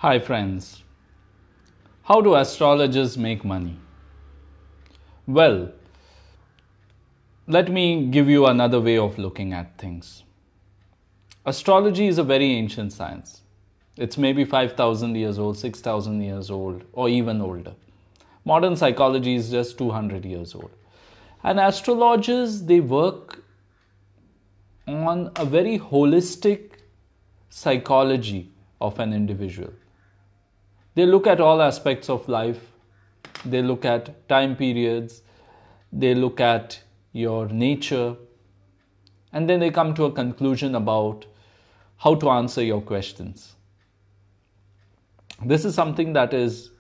Hi friends, how do astrologers make money? Well, let me give you another way of looking at things. Astrology is a very ancient science. It's maybe 5,000 years old, 6,000 years old, or even older. Modern psychology is just 200 years old. And astrologers, they work on a very holistic psychology of an individual. They look at all aspects of life. They look at time periods. They look at your nature. And then they come to a conclusion about how to answer your questions. This is something that is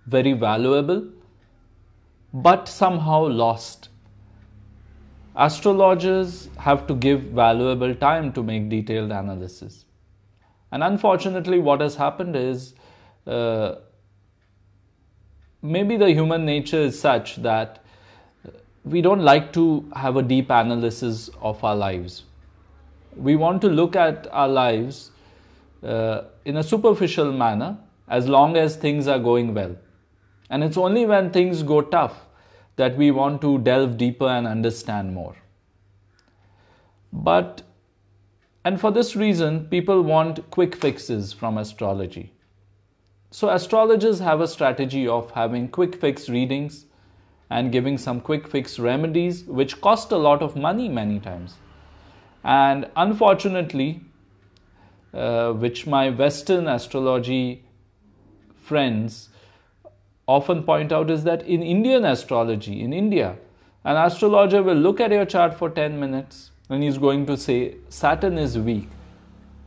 very valuable, but somehow lost. Astrologers have to give valuable time to make detailed analysis. And unfortunately, what has happened is maybe the human nature is such that we don't like to have a deep analysis of our lives. We want to look at our lives in a superficial manner as long as things are going well. And it's only when things go tough that we want to delve deeper and understand more. And for this reason, people want quick fixes from astrology. So astrologers have a strategy of having quick fix readings and giving some quick fix remedies which cost a lot of money many times. And unfortunately, which my Western astrology friends often point out, is that in Indian astrology, in India, an astrologer will look at your chart for 10 minutes and he's going to say, Saturn is weak.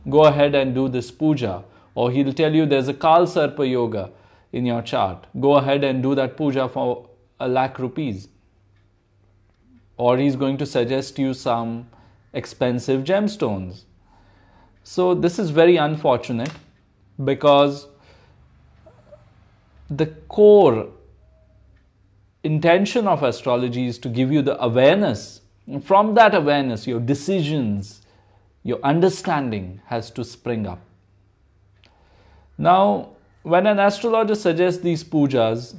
Go ahead and do this puja. Or he'll tell you there's a Kal Sarpa Yoga in your chart. Go ahead and do that puja for 1,00,000 rupees. Or he's going to suggest you some expensive gemstones. So this is very unfortunate because the core intention of astrology is to give you the awareness. And from that awareness, your decisions, your understanding has to spring up. Now, when an astrologer suggests these pujas,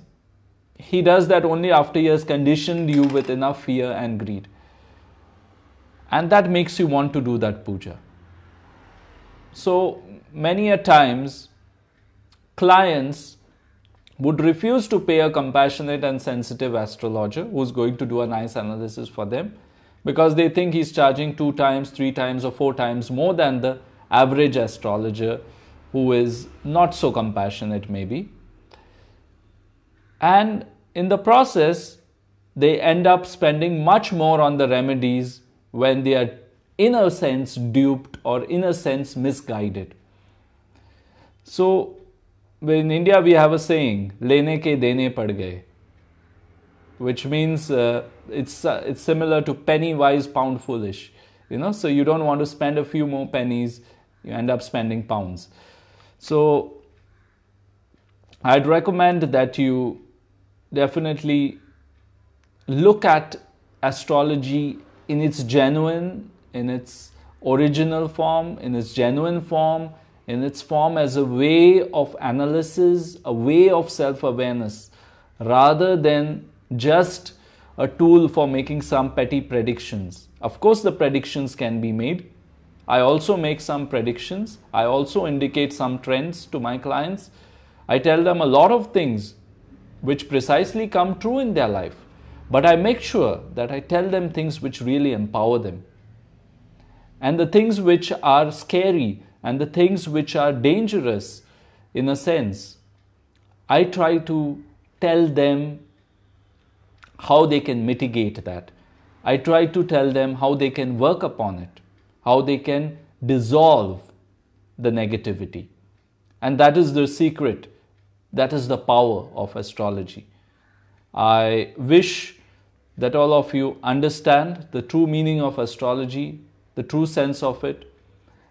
he does that only after he has conditioned you with enough fear and greed. And that makes you want to do that puja. So, many a times, clients would refuse to pay a compassionate and sensitive astrologer who's going to do a nice analysis for them because they think he's charging 2 times, 3 times, or 4 times more than the average astrologer who is not so compassionate maybe. And in the process, they end up spending much more on the remedies when they are in a sense duped or in a sense misguided. So in India we have a saying, lene ke dene pad gaye, which means it's similar to penny wise, pound foolish. So you don't want to spend a few more pennies, you end up spending pounds. So I'd recommend that you definitely look at astrology in its genuine, in its original form, in its genuine form, in its form as a way of analysis, a way of self-awareness, rather than just a tool for making some petty predictions. Of course, the predictions can be made. I also make some predictions. I also indicate some trends to my clients. I tell them a lot of things which precisely come true in their life. But I make sure that I tell them things which really empower them. And the things which are scary and the things which are dangerous in a sense, I try to tell them how they can mitigate that. I try to tell them how they can work upon it, how they can dissolve the negativity. And that is the secret. That is the power of astrology. I wish that all of you understand the true meaning of astrology, the true sense of it.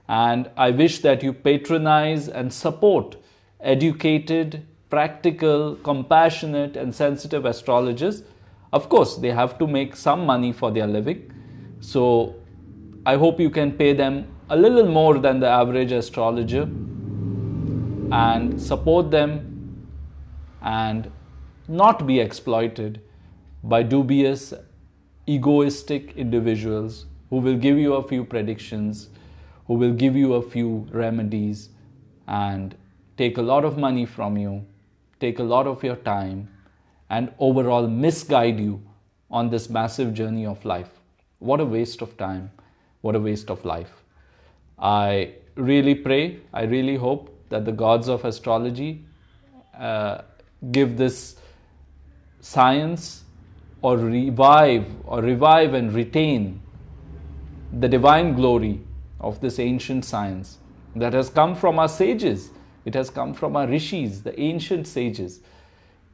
And I wish that you patronize and support educated, practical, compassionate, and sensitive astrologers. Of course, they have to make some money for their living. So I hope you can pay them a little more than the average astrologer and support them and not be exploited by dubious, egoistic individuals who will give you a few predictions, who will give you a few remedies and take a lot of money from you, take a lot of your time, and overall misguide you on this massive journey of life. What a waste of time. What a waste of life. I really pray, I really hope that the gods of astrology give this science or revive and retain the divine glory of this ancient science that has come from our sages. It has come from our rishis, the ancient sages.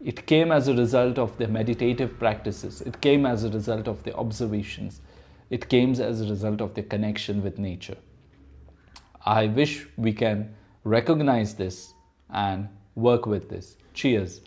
It came as a result of their meditative practices. It came as a result of their observations. It came as a result of their connection with nature. I wish we can recognize this and work with this. Cheers.